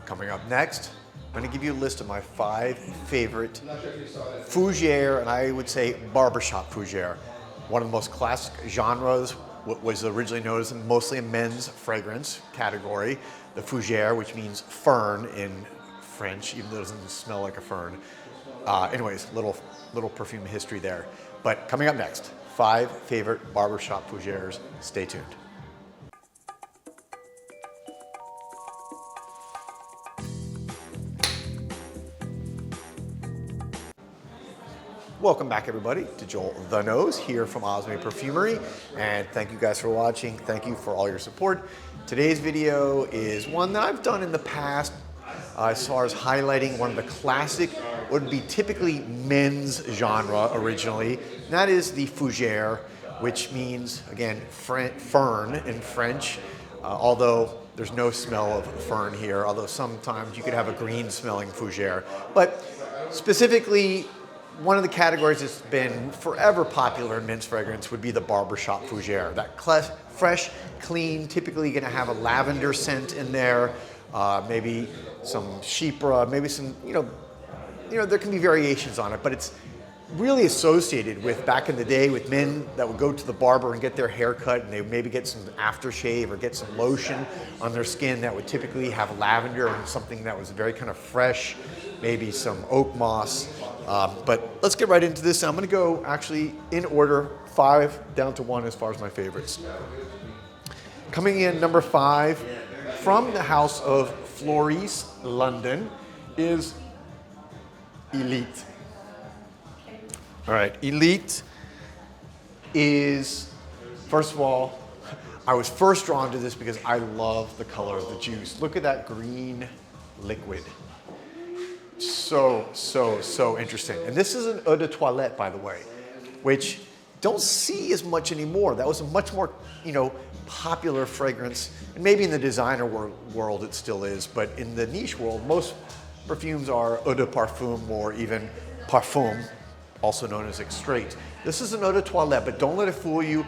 Coming up next, I'm going to give you a list of my 5 favorite Fougere, and I would say Barbershop Fougere. One of the most classic genres, what was originally known as mostly a men's fragrance category. The Fougere, which means fern in French, even though it doesn't smell like a fern. Anyways, little perfume history there. But coming up next, 5 favorite Barbershop Fougeres. Stay tuned. Welcome back, everybody, to Joel the Nose here from Osme Perfumery, and thank you guys for watching. Thank you for all your support. Today's video is one that I've done in the past as far as highlighting one of the classic, what would be typically men's genre originally, and that is the Fougere, which means, again, fern in French, although there's no smell of fern here, although sometimes you could have a green smelling Fougere. But specifically, one of the categories that's been forever popular in men's fragrance would be the Barbershop Fougere. That fresh, clean, typically going to have a lavender scent in there, maybe some chypre, maybe some, there can be variations on it, but it's really associated with, back in the day, with men that would go to the barber and get their hair cut, and they would maybe get some aftershave or get some lotion on their skin that would typically have lavender and something that was very kind of fresh, maybe some oak moss. But let's get right into this. I'm going to go actually in order, 5 down to 1 as far as my favorites. Coming in number 5 from the house of Floris, London, is Elite. All right, Elite is, first of all, I was first drawn to this because I love the color of the juice. Look at that green liquid. So interesting. And this is an eau de toilette, by the way, which don't see as much anymore. That was a much more, popular fragrance. And maybe in the designer world it still is, but in the niche world, most perfumes are eau de parfum or even parfum, also known as extrait. This is an eau de toilette, but don't let it fool you.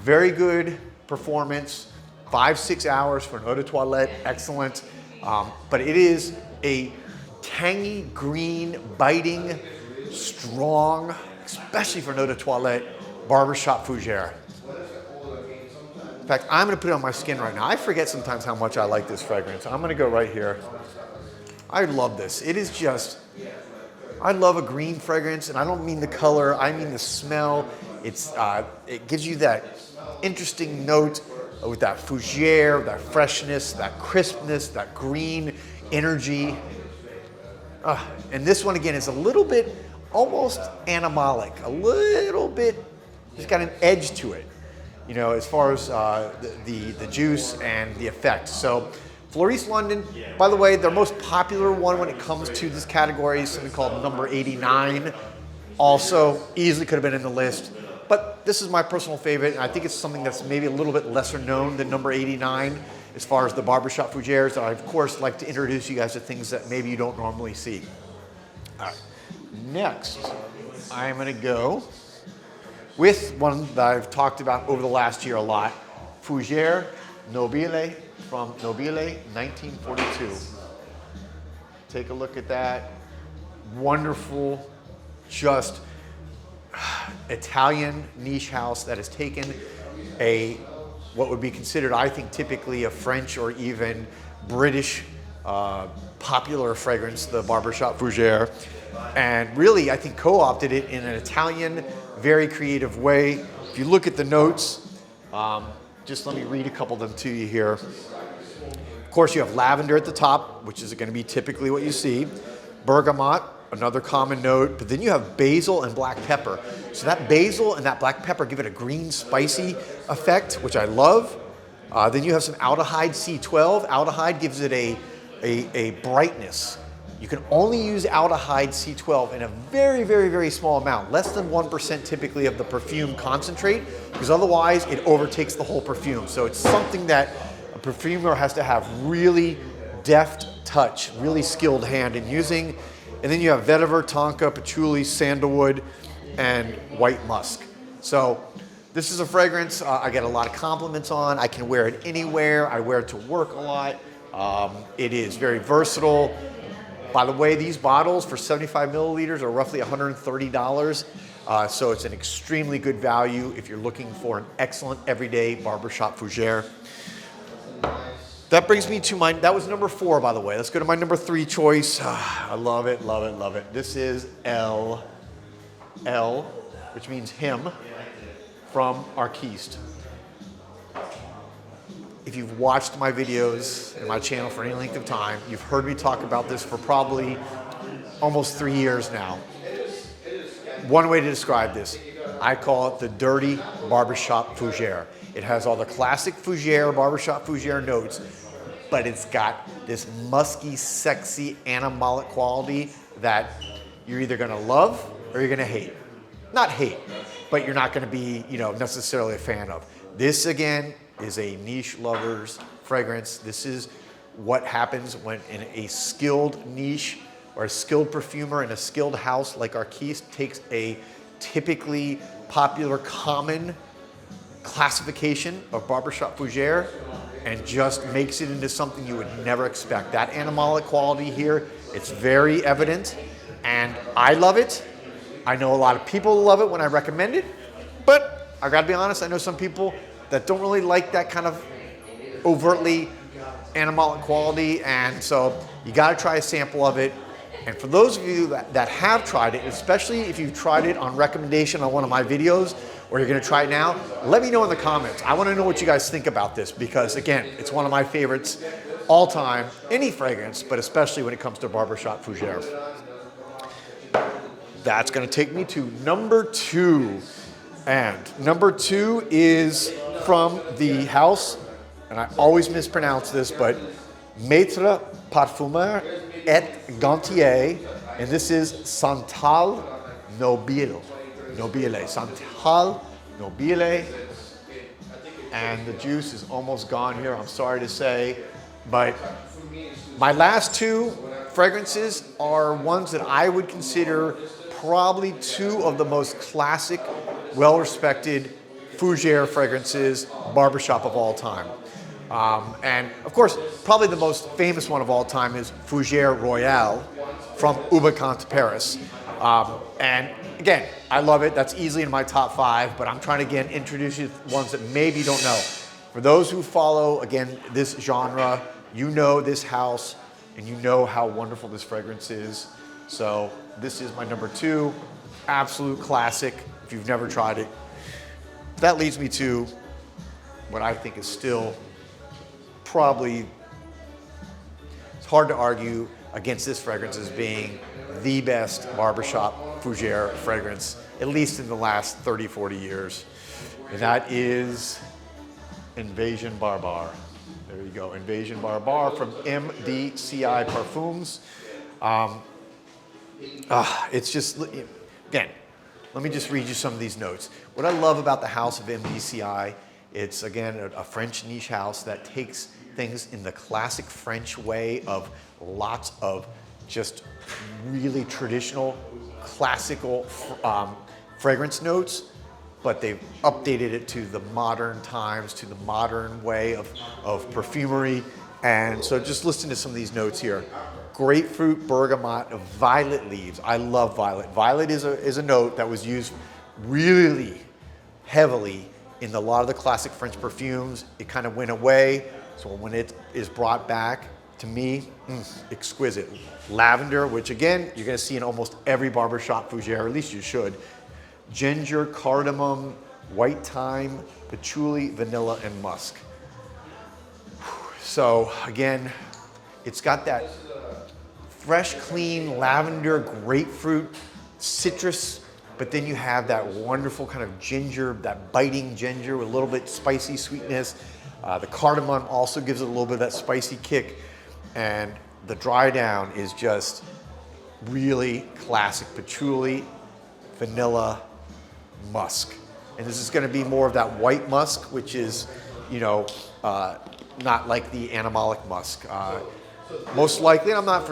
Very good performance, 5-6 hours for an eau de toilette, excellent. But it is a tangy, green, biting, strong, especially for an eau de toilette, Barbershop Fougere. In fact, I'm going to put it on my skin right now. I forget sometimes how much I like this fragrance. I'm going to go right here. I love this. It is just, I love a green fragrance, and I don't mean the color, I mean the smell. It gives you that interesting note with that Fougere, that freshness, that crispness, that green energy. And this one, again, is a little bit almost animalic, a little bit, it's got an edge to it, as far as the juice and the effect. So Floris London, by the way, their most popular one when it comes to this category is something called number 89. Also, easily could have been in the list, but this is my personal favorite, and I think it's something that's maybe a little bit lesser known than number 89 as far as the Barbershop Fougeres. I, of course, like to introduce you guys to things that maybe you don't normally see. All right. Next, I'm going to go with one that I've talked about over the last year a lot, Fougere Nobile from Nobile 1942. Take a look at that. Wonderful, just Italian niche house that has taken what would be considered, I think, typically a French or even British popular fragrance, the Barbershop Fougere, and really, I think, co-opted it in an Italian, very creative way. If you look at the notes, just let me read a couple of them to you here. Of course, you have lavender at the top, which is going to be typically what you see. Bergamot, another common note, but then you have basil and black pepper. So that basil and that black pepper give it a green, spicy effect, which I love. Then you have some aldehyde C12. Aldehyde gives it a brightness. You can only use aldehyde C12 in a very, very, very small amount, less than 1% typically of the perfume concentrate, because otherwise it overtakes the whole perfume. So it's something that a perfumer has to have really deft touch, really skilled hand in using. And then you have vetiver, tonka, patchouli, sandalwood, and white musk. So this is a fragrance I get a lot of compliments on. I can wear it anywhere. I wear it to work a lot. It is very versatile. By the way, these bottles for 75 milliliters are roughly $130. So it's an extremely good value if you're looking for an excellent everyday Barbershop Fougere. That brings me to that was number 4, by the way. Let's go to my number 3 choice. I love it, love it, love it. This is L, which means him, from Arquiste. If you've watched my videos and my channel for any length of time, you've heard me talk about this for probably almost 3 years now. One way to describe this, I call it the dirty Barbershop Fougere. It has all the classic Fougere, Barbershop Fougere notes, but it's got this musky, sexy, animalic quality that you're either gonna love or you're gonna hate. Not hate, but you're not gonna be, necessarily a fan of. This, again, is a niche lover's fragrance. This is what happens when in a skilled niche or a skilled perfumer in a skilled house like Arquiste takes a typically popular, common classification of Barbershop Fougere and just makes it into something you would never expect. That animalic quality here, it's very evident, and I love it. I know a lot of people love it when I recommend it, but I gotta be honest, I know some people that don't really like that kind of overtly animalic quality, and so you gotta try a sample of it. And for those of you that have tried it, especially if you've tried it on recommendation on one of my videos, or you're gonna try it now, let me know in the comments. I wanna know what you guys think about this because, again, it's one of my favorites all time, any fragrance, but especially when it comes to Barbershop Fougere. That's gonna take me to number 2. And number 2 is from the house, and I always mispronounce this, but Maître Parfumeur et Gantier, and this is Santal Nobile. Santal Nobile. And the juice is almost gone here, I'm sorry to say, but my last 2 fragrances are ones that I would consider probably 2 of the most classic, well-respected Fougere fragrances, Barbershop of all time. And of course, probably the most famous one of all time is Fougere Royale from Houbigant, Paris. And again, I love it. That's easily in my top 5, but I'm trying to, again, introduce you to ones that maybe you don't know. For those who follow, again, this genre, you know this house, and you know how wonderful this fragrance is. So this is my number 2, absolute classic if you've never tried it. That leads me to what I think is still probably, it's hard to argue against this fragrance as being the best Barbershop Fougere fragrance, at least in the last 30, 40 years. And that is Invasion Barbare. There you go, Invasion Barbare from MDCI Parfums. It's just, again, let me just read you some of these notes. What I love about the house of MDCI, it's again a French niche house that takes things in the classic French way of lots of just really traditional, classical fragrance notes, but they've updated it to the modern times, to the modern way of perfumery. And so just listen to some of these notes here. Grapefruit, bergamot, violet leaves. I love violet. Violet is a note that was used really heavily in a lot of the classic French perfumes. It kind of went away. So when it is brought back, to me, exquisite. Lavender, which again, you're gonna see in almost every Barbershop Fougere, or at least you should. Ginger, cardamom, white thyme, patchouli, vanilla, and musk. So again, it's got that fresh, clean lavender, grapefruit, citrus, but then you have that wonderful kind of ginger, that biting ginger with a little bit spicy sweetness. The cardamom also gives it a little bit of that spicy kick, and the dry down is just really classic patchouli, vanilla, musk. And this is going to be more of that white musk, which is, not like the animalic musk. Most likely, I'm not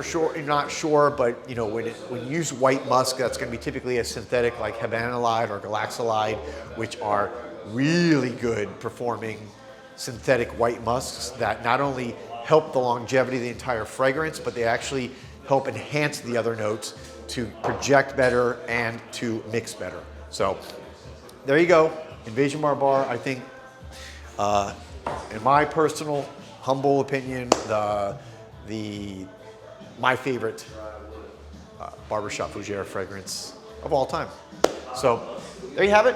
sure, but when you use white musk, that's going to be typically a synthetic like habanolide or galaxolide, which are really good performing synthetic white musks that not only help the longevity of the entire fragrance, but they actually help enhance the other notes to project better and to mix better. So there you go, Invasion Barbare. I think, in my personal humble opinion, my favorite Barbershop Fougere fragrance of all time. So there you have it,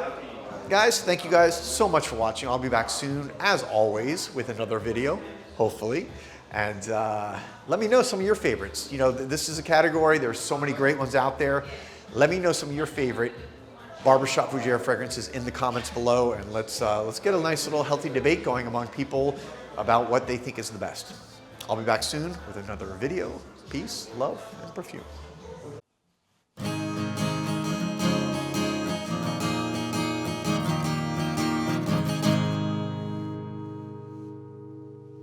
guys. Thank you guys so much for watching. I'll be back soon, as always, with another video, hopefully. And let me know some of your favorites. You know, this is a category. There's so many great ones out there. Let me know some of your favorite Barbershop Fougere fragrances in the comments below, and let's get a nice little healthy debate going among people about what they think is the best. I'll be back soon with another video. Peace, love, and perfume.